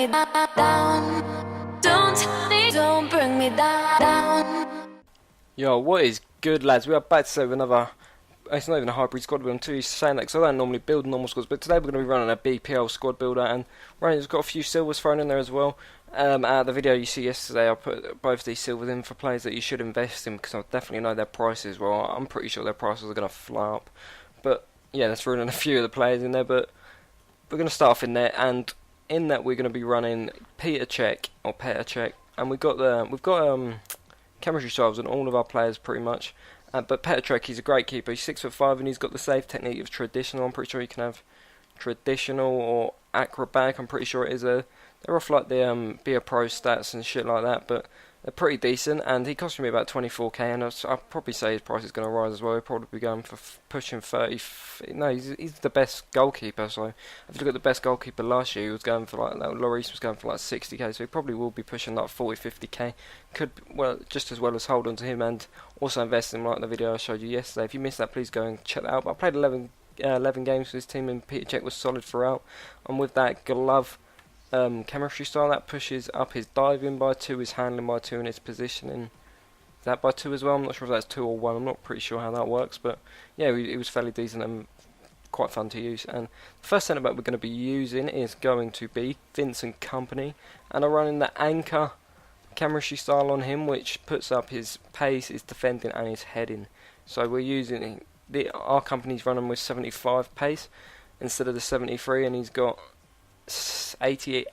me down. Don't bring me down. Yo, what is good, lads? We are back to with another. It's not even a hybrid squad builder. I'm too used to saying that because I don't normally build normal squads, but today we're going to be running a BPL squad builder, and Ryan's got a few silvers thrown in there as well. Out of the video you see yesterday, I put both these silvers in for players that you should invest in because I definitely know their prices. Well, I'm pretty sure their prices are going to fly up. But yeah, that's ruining a few of the players in there. But we're going to start off in there, and in that we're going to be running Petr Cech, and we've got chemistry styles on all of our players pretty much. But Petr Cech, he's a great keeper. He's 6'5" and he's got the save technique of traditional. I'm pretty sure you can have traditional or acrobatic. I'm pretty sure it is they're off like the Be a Pro stats and shit like that, but they're pretty decent. And he cost me about 24k, and I'll probably say his price is going to rise as well. He'll probably be going for pushing 30. No, he's the best goalkeeper. So if you look at the best goalkeeper last year, he was going for like Lloris was going for like 60k. So he probably will be pushing like 40, 50k. Could just as well as hold on to him and also invest in him like the video I showed you yesterday. If you missed that, please go and check that out. But I played 11 games for this team, and Petr Cech was solid throughout. And with that glove chemistry style, that pushes up his diving by 2, his handling by 2, and his positioning that by 2 as well. I'm not sure if that's 2 or 1. I'm not pretty sure how that works, but yeah, it was fairly decent and quite fun to use. And the first centre back we're going to be using is going to be Vincent Kompany, and I'm running the anchor chemistry style on him, which puts up his pace, his defending, and his heading. So we're using our company's running with 75 pace instead of the 73, and he's got 88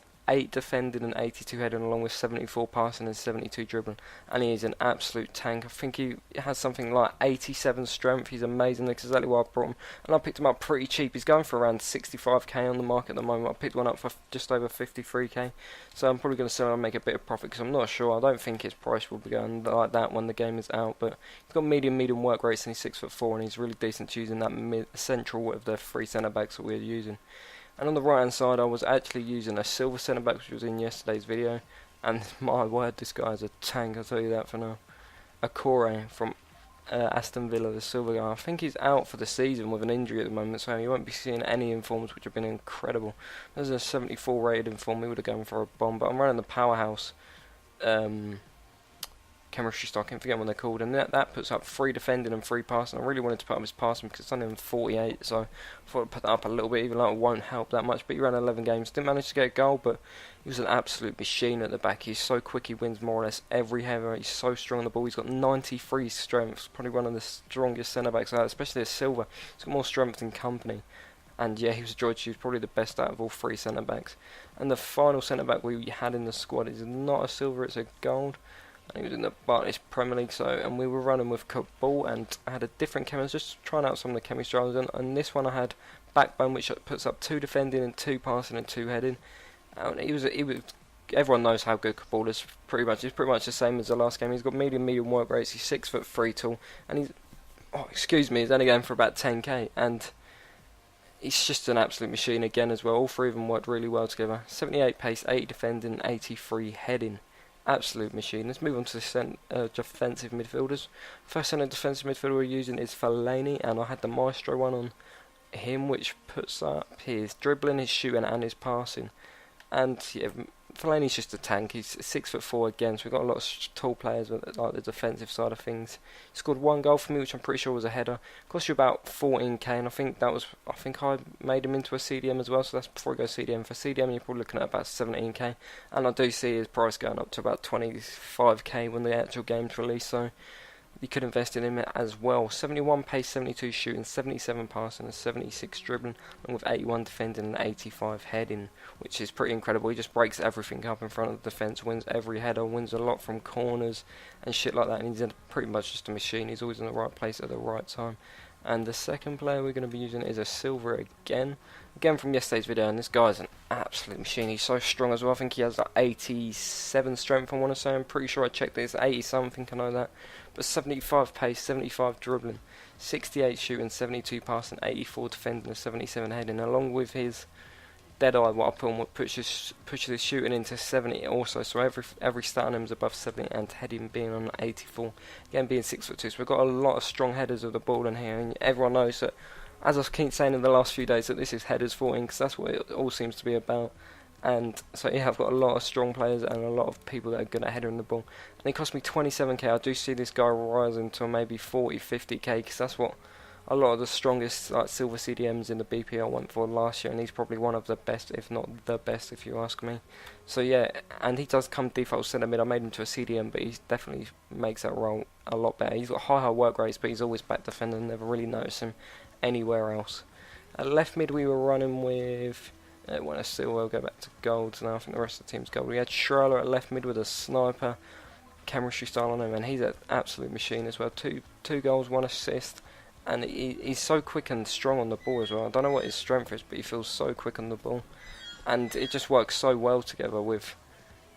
defending and 82 heading, along with 74 passing and 72 dribbling, and he is an absolute tank. I think he has something like 87 strength. He's amazing. That's exactly why I brought him, and I picked him up pretty cheap. He's going for around 65k on the market at the moment. I picked one up for just over 53k, so I'm probably going to sell him and make a bit of profit because I'm not sure. I don't think his price will be going like that when the game is out, but he's got medium work rates, and he's 6'4", and he's really decent to using that central of the 3 centre backs that we're using. And on the right hand side, I was actually using a silver centre back, which was in yesterday's video, and my word, this guy is a tank, I'll tell you that for now. Akore from Aston Villa, the silver guy. I think he's out for the season with an injury at the moment, so you won't be seeing any informs, which have been incredible. There's a 74 rated inform, we would have gone for a bomb, but I'm running the powerhouse chemistry stock, I forget what they're called, and that puts up 3 defending and 3 passing. I really wanted to put up his passing because it's only on 48, so I thought I'd put that up a little bit, even though it won't help that much. But he ran 11 games, didn't manage to get a goal, but he was an absolute machine at the back. He's so quick, he wins more or less every header. He's so strong on the ball. He's got 93 strength, probably one of the strongest centre backs out, especially a silver. He's got more strength than Kompany. And yeah, he was a joy to use, probably the best out of all 3 centre backs. And the final centre back we had in the squad is not a silver, it's a gold. He was in the Barclays Premier League, and we were running with Kabul, and I had a different chemistry, just trying out some of the chemistry I was in, and this one I had Backbone, which puts up 2 defending and 2 passing and 2 heading. And he was everyone knows how good Kabul is. He's pretty much the same as the last game. He's got medium work rates. He's 6'3" tall, and he's only going for about 10k, and he's just an absolute machine again as well. All 3 of them worked really well together. 78 pace, 80 defending, 83 heading. Absolute machine. Let's move on to the defensive midfielders. First centre defensive midfielder we're using is Fellaini, and I had the Maestro one on him, which puts up his dribbling, his shooting, and his passing. And yeah, Fellaini's just a tank. He's 6'4" again, so we've got a lot of tall players with like the defensive side of things. He scored 1 goal for me, which I'm pretty sure was a header. Cost you about 14k, and I think I made him into a CDM as well. So that's before we go CDM. For CDM, you're probably looking at about 17k, and I do see his price going up to about 25k when the actual game's released. So you could invest in him as well. 71 pace, 72 shooting, 77 passing, and 76 dribbling, along with 81 defending and 85 heading, which is pretty incredible. He just breaks everything up in front of the defence, wins every header, wins a lot from corners and shit like that, and he's pretty much just a machine. He's always in the right place at the right time. And the second player we're going to be using is a silver again from yesterday's video, and this guy's an absolute machine. He's so strong as well. I think he has like 87 strength, I want to say. I'm pretty sure I checked it. It's 80 something, I know that. But 75 pace, 75 dribbling, 68 shooting, 72 passing, 84 defending, and 77 heading, along with his Deadeye, what I put on, what pushes his shooting into 70 also. So every stat on him is above 70, and heading being on 84. Again, being 6'2", so we've got a lot of strong headers of the ball in here, and everyone knows that, as I keep saying in the last few days, that this is headers 14, because that's what it all seems to be about. And so yeah, I've got a lot of strong players and a lot of people that are good at headering the ball. And it cost me 27k. I do see this guy rising to maybe 40, 50k, because that's what a lot of the strongest like silver CDMs in the BPL went for last year, and he's probably one of the best, if not the best, if you ask me. So yeah, and he does come default centre mid. I made him to a CDM, but he definitely makes that role a lot better. He's got high work rates, but he's always back defender. Never really notice him anywhere else. At left mid, we were running with. When I still will go back to golds now. I think the rest of the team's gold. We had Schroeder at left mid with a sniper chemistry style on him, and he's an absolute machine as well. Two goals, 1 assist, and he's so quick and strong on the ball as well. I don't know what his strength is, but he feels so quick on the ball, and it just works so well together with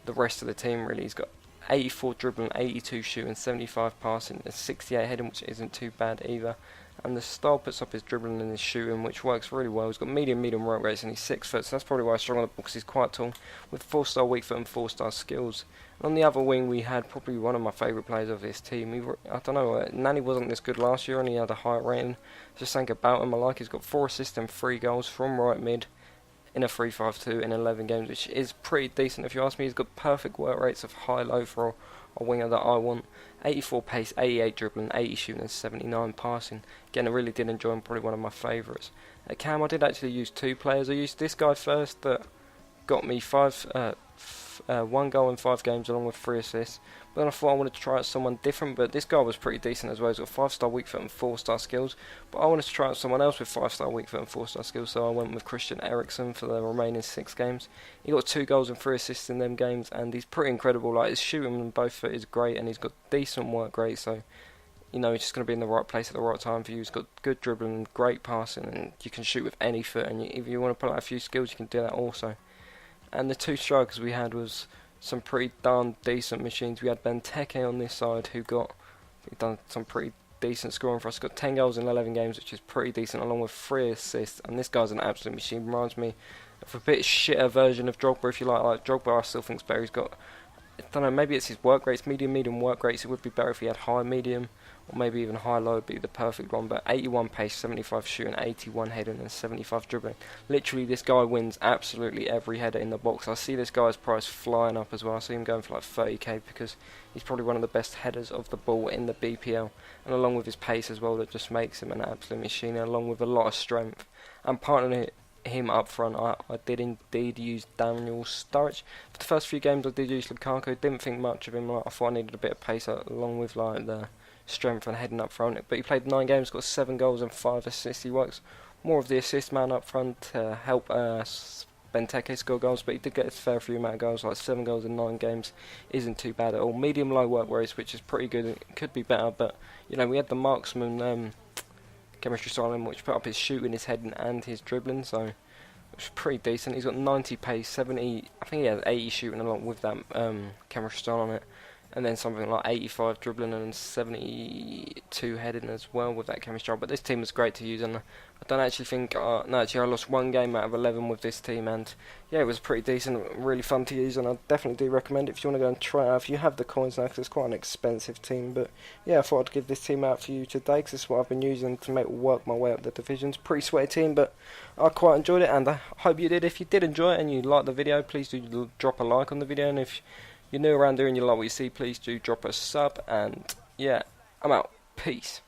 the rest of the team. Really, he's got 84 dribbling, 82 shooting, 75 passing, and 68 heading, which isn't too bad either. And the style puts up his dribbling and his shooting, which works really well. He's got medium work rates, and he's 6 foot, so that's probably why he's strong on the ball, because he's quite tall, with 4-star weak foot and 4-star skills. And on the other wing, we had probably one of my favourite players of this team. I don't know, Nani wasn't this good last year, and he had a higher rating. Just think about him. I like he's got 4 assists and 3 goals from right mid in a 3-5-2 in 11 games, which is pretty decent if you ask me. He's got perfect work rates of high-low for a winger that I want. 84 pace, 88 dribbling, 80 shooting, and 79 passing. Again, I really did enjoy him, probably one of my favourites. At Cam, I did actually use 2 players. I used this guy first that got me 1 goal in 5 games along with 3 assists. But then I thought I wanted to try out someone different, but this guy was pretty decent as well. He's got 5-star weak foot and 4-star skills. But I wanted to try out someone else with 5-star weak foot and 4-star skills, so I went with Christian Eriksen for the remaining 6 games. He got 2 goals and 3 assists in them games, and he's pretty incredible. Like, his shooting on both foot is great, and he's got decent work rate, so you know, he's just going to be in the right place at the right time for you. He's got good dribbling, great passing, and you can shoot with any foot, and if you want to pull out a few skills, you can do that also. And the 2 strikers we had was some pretty darn decent machines. We had Benteke on this side, who done some pretty decent scoring for us. Got 10 goals in 11 games, which is pretty decent, along with 3 assists. And this guy's an absolute machine. Reminds me of a bit shitter version of Drogba, if you like. Like Drogba, I still think's better. He's got, I don't know, maybe it's his work rates, medium work rates. It would be better if he had high medium, or maybe even high-low would be the perfect one. But 81 pace, 75 shooting, 81 heading, and 75 dribbling. Literally, this guy wins absolutely every header in the box. I see this guy's price flying up as well. I see him going for like 30k, because he's probably one of the best headers of the ball in the BPL. And along with his pace as well, that just makes him an absolute machine, along with a lot of strength. And partnering him up front, I did indeed use Daniel Sturridge. For the first few games I did use Lukaku. Didn't think much of him. I thought I needed a bit of pace along with like the strength and heading up front. But he played 9 games, got 7 goals and 5 assists. He works more of the assist man up front to help Benteke score goals, but he did get a fair few amount of goals, like 7 goals in 9 games isn't too bad at all. Medium low work rates, which is pretty good. It could be better, but you know, we had the marksman chemistry style in, which put up his shooting, his heading, and his dribbling, so it was pretty decent. He's got 90 pace, 70, I think he has 80 shooting along with that chemistry style on it, and then something like 85 dribbling and 72 heading as well with that chemistry style. But this team was great to use, and I don't actually think, no, actually I lost 1 game out of 11 with this team, and yeah, it was pretty decent, really fun to use, and I definitely do recommend it if you want to go and try it out, if you have the coins now, because it's quite an expensive team. But yeah, I thought I'd give this team out for you today, because this is what I've been using to work my way up the divisions. Pretty sweaty team, but I quite enjoyed it, and I hope you did. If you did enjoy it and you liked the video, please do drop a like on the video, and if you're new around here and you like what you see, please do drop a sub, and yeah, I'm out. Peace.